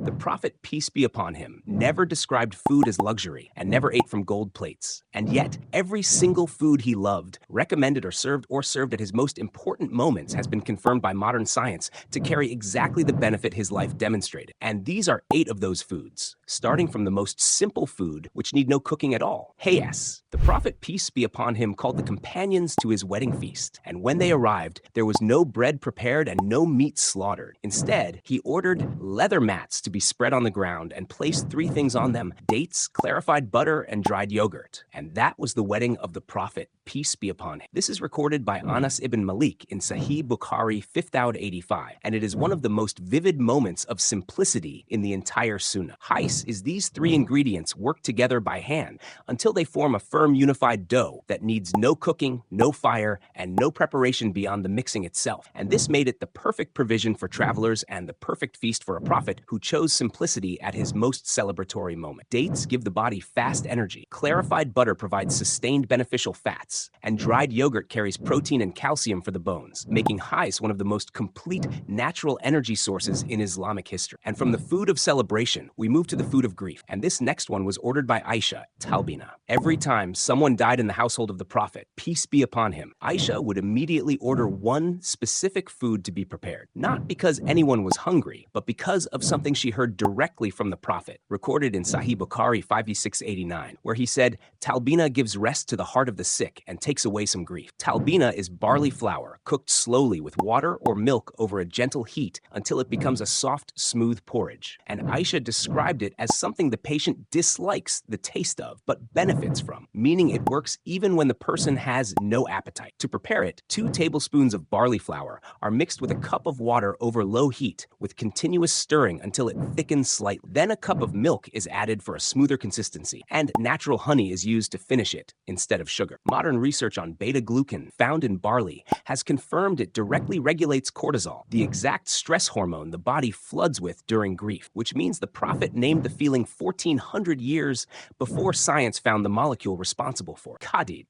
The Prophet, peace be upon him, never described food as luxury and never ate from gold plates. And yet, every single food he loved, recommended or served at his most important moments has been confirmed by modern science to carry exactly the benefit his life demonstrated. And these are 8 of those foods, starting from the most simple food, which need no cooking at all. Hayas. The Prophet, peace be upon him, called the companions to his wedding feast. And when they arrived, there was no bread prepared and no meat slaughtered. Instead, he ordered leather mats to be spread on the ground and placed 3 things on them: dates, clarified butter, and dried yogurt. And that was the wedding of the Prophet, peace be upon him. This is recorded by Anas ibn Malik in Sahih Bukhari 5085, and it is one of the most vivid moments of simplicity in the entire Sunnah. Hais is these 3 ingredients worked together by hand until they form a firm unified dough that needs no cooking, no fire, and no preparation beyond the mixing itself. And this made it the perfect provision for travelers and the perfect feast for a prophet who chose simplicity at his most celebratory moment. Dates give the body fast energy, clarified butter provides sustained beneficial fats, and dried yogurt carries protein and calcium for the bones, making Hais one of the most complete natural energy sources in Islamic history. And from the food of celebration, we move to the food of grief. And this next one was ordered by Aisha, Talbinah. Every time someone died in the household of the Prophet, peace be upon him, Aisha would immediately order one specific food to be prepared, not because anyone was hungry, but because of something she heard directly from the Prophet, recorded in Sahih Bukhari 5689, where he said, Talbinah gives rest to the heart of the sick and takes away some grief. Talbinah is barley flour cooked slowly with water or milk over a gentle heat until it becomes a soft, smooth porridge. And Aisha described it as something the patient dislikes the taste of, but benefits from, meaning it works even when the person has no appetite. To prepare it, 2 tablespoons of barley flour are mixed with a cup of water over low heat with continuous stirring until it thickens slightly. Then a cup of milk is added for a smoother consistency, and natural honey is used to finish it instead of sugar. Modern research on beta-glucan found in barley has confirmed it directly regulates cortisol, the exact stress hormone the body floods with during grief, which means the Prophet named the feeling 1400 years before science found the molecule responsible for it.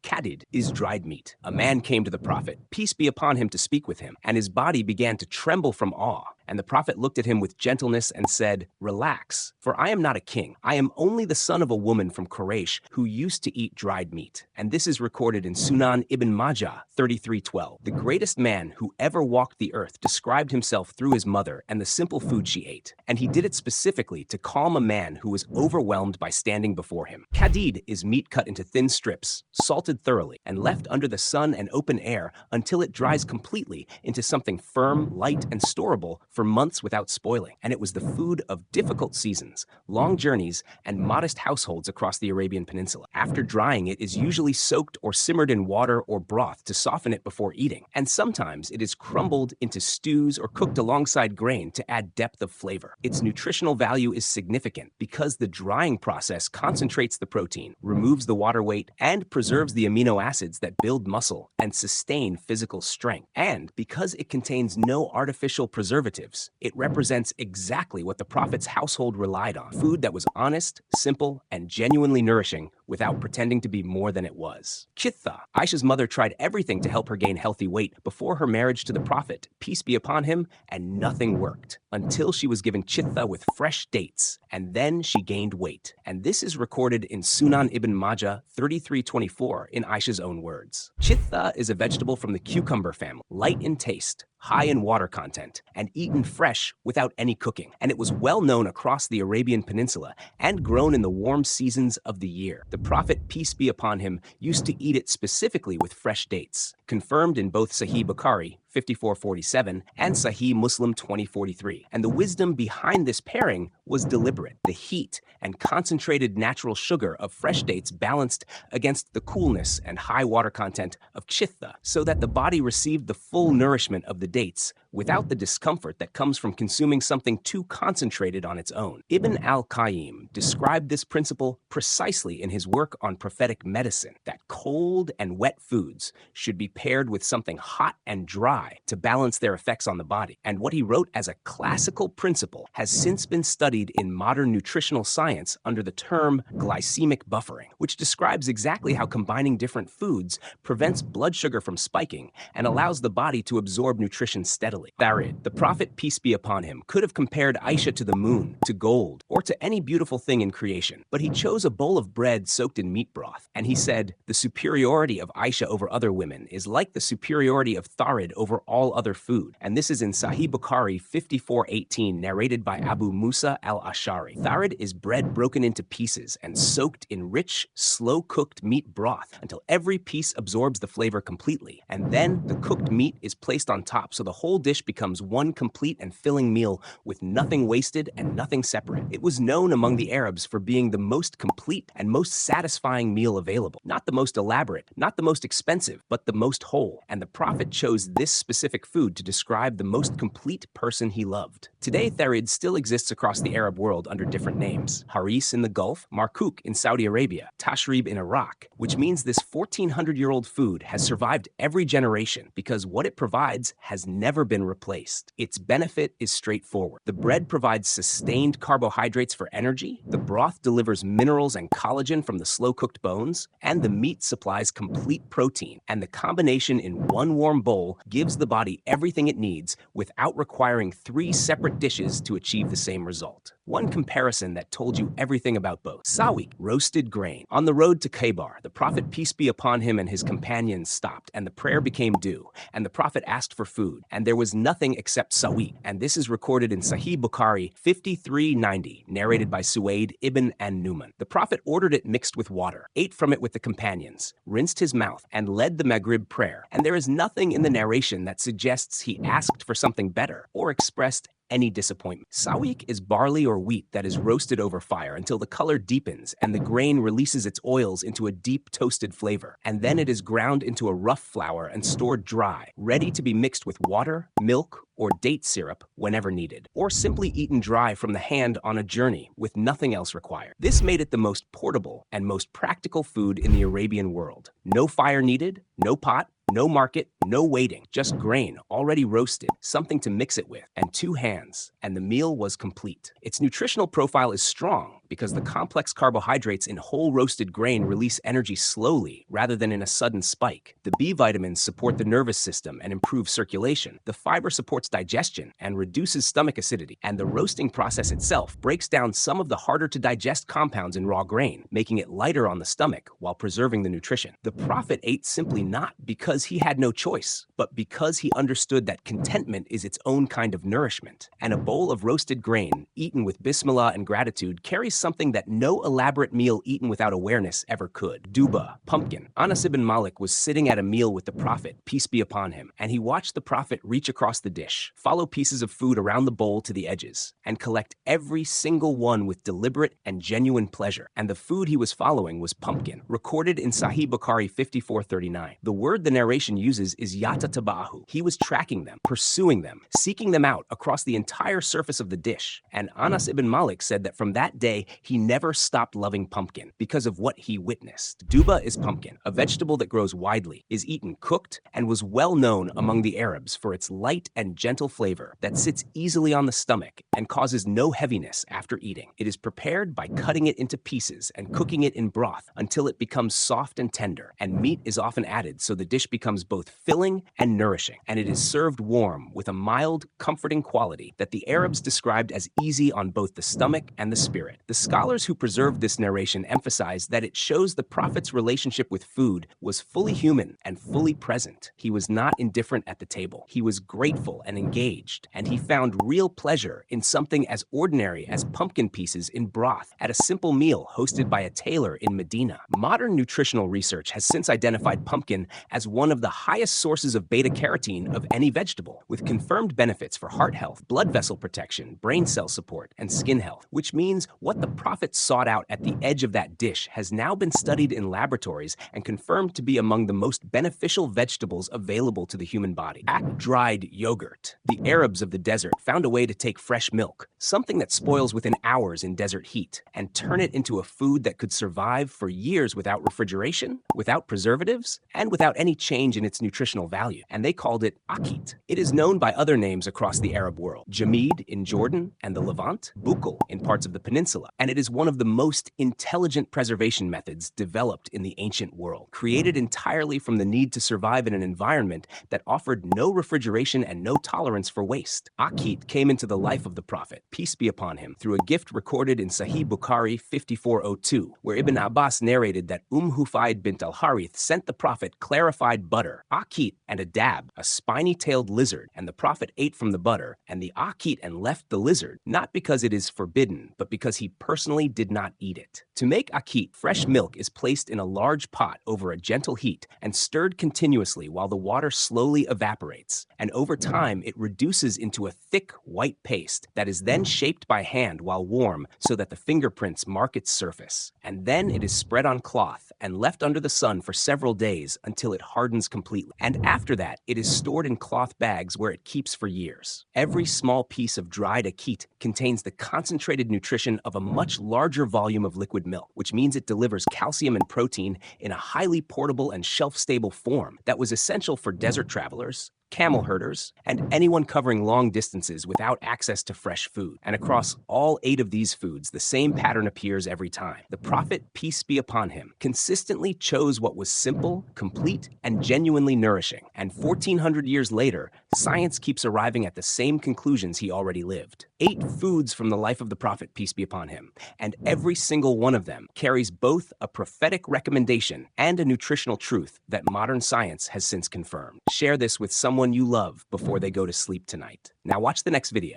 Qadid is dried meat. A man came to the Prophet, peace be upon him, to speak with him, and his body began to tremble from awe. And the Prophet looked at him with gentleness and said, relax, for I am not a king. I am only the son of a woman from Quraysh who used to eat dried meat. And this is recorded in Sunan ibn Majah 3312. The greatest man who ever walked the earth described himself through his mother and the simple food she ate. And he did it specifically to calm a man who was overwhelmed by standing before him. Qadid is meat cut into thin strips, salted thoroughly, and left under the sun and open air until it dries completely into something firm, light, and storable for months without spoiling. And it was the food of difficult seasons, long journeys, and modest households across the Arabian Peninsula. After drying, it is usually soaked or simmered in water or broth to soften it before eating. And sometimes it is crumbled into stews or cooked alongside grain to add depth of flavor. Its nutritional value is significant because the drying process concentrates the protein, removes the water weight, and preserves the amino acids that build muscle and sustain physical strength. And because it contains no artificial preservatives, it represents exactly what the Prophet's household relied on: food that was honest, simple, and genuinely nourishing without pretending to be more than it was. Qiththa, Aisha's mother, tried everything to help her gain healthy weight before her marriage to the Prophet, peace be upon him, and nothing worked until she was given qiththa with fresh dates, and then she gained weight. And this is recorded in Sunan ibn Majah 3324 in Aisha's own words. Qiththa is a vegetable from the cucumber family, light in taste, high in water content, and eaten fresh without any cooking. And it was well known across the Arabian Peninsula and grown in the warm seasons of the year. The Prophet, peace be upon him, used to eat it specifically with fresh dates, confirmed in both Sahih Bukhari 5447 and Sahih Muslim 2043. And the wisdom behind this pairing was deliberate. The heat and concentrated natural sugar of fresh dates balanced against the coolness and high water content of qiththa, so that the body received the full nourishment of the dates without the discomfort that comes from consuming something too concentrated on its own. Ibn al-Qayyim described this principle precisely in his work on prophetic medicine, that cold and wet foods should be paired with something hot and dry dry to balance their effects on the body. And what he wrote as a classical principle has since been studied in modern nutritional science under the term glycemic buffering, which describes exactly how combining different foods prevents blood sugar from spiking and allows the body to absorb nutrition steadily. Tharid, the Prophet, peace be upon him, could have compared Aisha to the moon, to gold, or to any beautiful thing in creation, but he chose a bowl of bread soaked in meat broth, and he said, "The superiority of Aisha over other women is like the superiority of Tharid over all other food." And this is in Sahih Bukhari 54:18, narrated by Abu Musa al-Ash'ari. Tharid is bread broken into pieces and soaked in rich, slow-cooked meat broth until every piece absorbs the flavor completely, and then the cooked meat is placed on top so the whole dish becomes one complete and filling meal with nothing wasted and nothing separate. It was known among the Arabs for being the most complete and most satisfying meal available. Not the most elaborate, not the most expensive, but the most whole. And the Prophet chose this specific food to describe the most complete person he loved. Today, Tharid still exists across the Arab world under different names. Haris in the Gulf, Markook in Saudi Arabia, Tashrib in Iraq, which means this 1400-year-old food has survived every generation because what it provides has never been replaced. Its benefit is straightforward. The bread provides sustained carbohydrates for energy, the broth delivers minerals and collagen from the slow-cooked bones, and the meat supplies complete protein. And the combination in one warm bowl gives the body everything it needs without requiring 3 separate dishes to achieve the same result. One comparison that told you everything about both. Sawiq, roasted grain. On the road to Khaybar, the Prophet, peace be upon him, and his companions stopped, and the prayer became due, and the Prophet asked for food, and there was nothing except sawiq. And this is recorded in Sahih Bukhari 53:90, narrated by Suwaid ibn an-Numan. The Prophet ordered it mixed with water, ate from it with the companions, rinsed his mouth, and led the Maghrib prayer. And there is nothing in the narration that suggests he asked for something better or expressed any disappointment. Sawiq is barley or wheat that is roasted over fire until the color deepens and the grain releases its oils into a deep toasted flavor. And then it is ground into a rough flour and stored dry, ready to be mixed with water, milk, or date syrup whenever needed, or simply eaten dry from the hand on a journey with nothing else required. This made it the most portable and most practical food in the Arabian world. No fire needed, no pot, no market, no waiting, just grain already roasted, something to mix it with, and 2 hands, and the meal was complete. Its nutritional profile is strong because the complex carbohydrates in whole roasted grain release energy slowly rather than in a sudden spike. The B vitamins support the nervous system and improve circulation. The fiber supports digestion and reduces stomach acidity, and the roasting process itself breaks down some of the harder to digest compounds in raw grain, making it lighter on the stomach while preserving the nutrition. The Prophet ate simply not because he had no choice, but because he understood that contentment is its own kind of nourishment. And a bowl of roasted grain, eaten with bismillah and gratitude, carries something that no elaborate meal eaten without awareness ever could. Duba, pumpkin. Anas ibn Malik was sitting at a meal with the Prophet, peace be upon him, and he watched the Prophet reach across the dish, follow pieces of food around the bowl to the edges, and collect every single one with deliberate and genuine pleasure. And the food he was following was pumpkin, recorded in Sahih Bukhari 54:39. The word the narration uses is yatatabahu. He was tracking them, pursuing them, seeking them out across the entire surface of the dish. And Anas ibn Malik said that from that day, he never stopped loving pumpkin because of what he witnessed. Duba is pumpkin, a vegetable that grows widely, is eaten cooked, and was well known among the Arabs for its light and gentle flavor that sits easily on the stomach and causes no heaviness after eating. It is prepared by cutting it into pieces and cooking it in broth until it becomes soft and tender, and meat is often added so the dish becomes both filling and nourishing, and it is served warm with a mild, comforting quality that the Arabs described as easy on both the stomach and the spirit. The scholars who preserved this narration emphasize that it shows the Prophet's relationship with food was fully human and fully present. He was not indifferent at the table. He was grateful and engaged, and he found real pleasure in something as ordinary as pumpkin pieces in broth at a simple meal hosted by a tailor in Medina. Modern nutritional research has since identified pumpkin as one of the highest sources of beta-carotene of any vegetable, with confirmed benefits for heart health, blood vessel protection, brain cell support, and skin health, which means what the the Prophet sought out at the edge of that dish has now been studied in laboratories and confirmed to be among the most beneficial vegetables available to the human body. Dried yogurt. The Arabs of the desert found a way to take fresh milk, something that spoils within hours in desert heat, and turn it into a food that could survive for years without refrigeration, without preservatives, and without any change in its nutritional value. And they called it Aqit. It is known by other names across the Arab world: Jamid in Jordan and the Levant, Bukal in parts of the peninsula, and it is one of the most intelligent preservation methods developed in the ancient world, created entirely from the need to survive in an environment that offered no refrigeration and no tolerance for waste. Aqit came into the life of the Prophet, peace be upon him, through a gift recorded in Sahih Bukhari 5402, where Ibn Abbas narrated that Hufayd bint al-Harith sent the Prophet clarified butter, Aqit, and a dab, a spiny-tailed lizard, and the Prophet ate from the butter and the Aqit and left the lizard, not because it is forbidden, but because he personally did not eat it. To make Aqit, fresh milk is placed in a large pot over a gentle heat and stirred continuously while the water slowly evaporates, and over time it reduces into a thick white paste that is then shaped by hand while warm so that the fingerprints mark its surface. And then it is spread on cloth and left under the sun for several days until it hardens completely. And after that, it is stored in cloth bags where it keeps for years. Every small piece of dried Aqit contains the concentrated nutrition of a much larger volume of liquid milk, which means it delivers calcium and protein in a highly portable and shelf-stable form that was essential for desert travelers, camel herders, and anyone covering long distances without access to fresh food. And across all 8 of these foods, the same pattern appears every time. The Prophet, peace be upon him, consistently chose what was simple, complete, and genuinely nourishing. And 1400 years later, science keeps arriving at the same conclusions he already lived. 8 foods from the life of the Prophet, peace be upon him, and every single one of them carries both a prophetic recommendation and a nutritional truth that modern science has since confirmed. Share this with someone you love before they go to sleep tonight. Now watch the next video.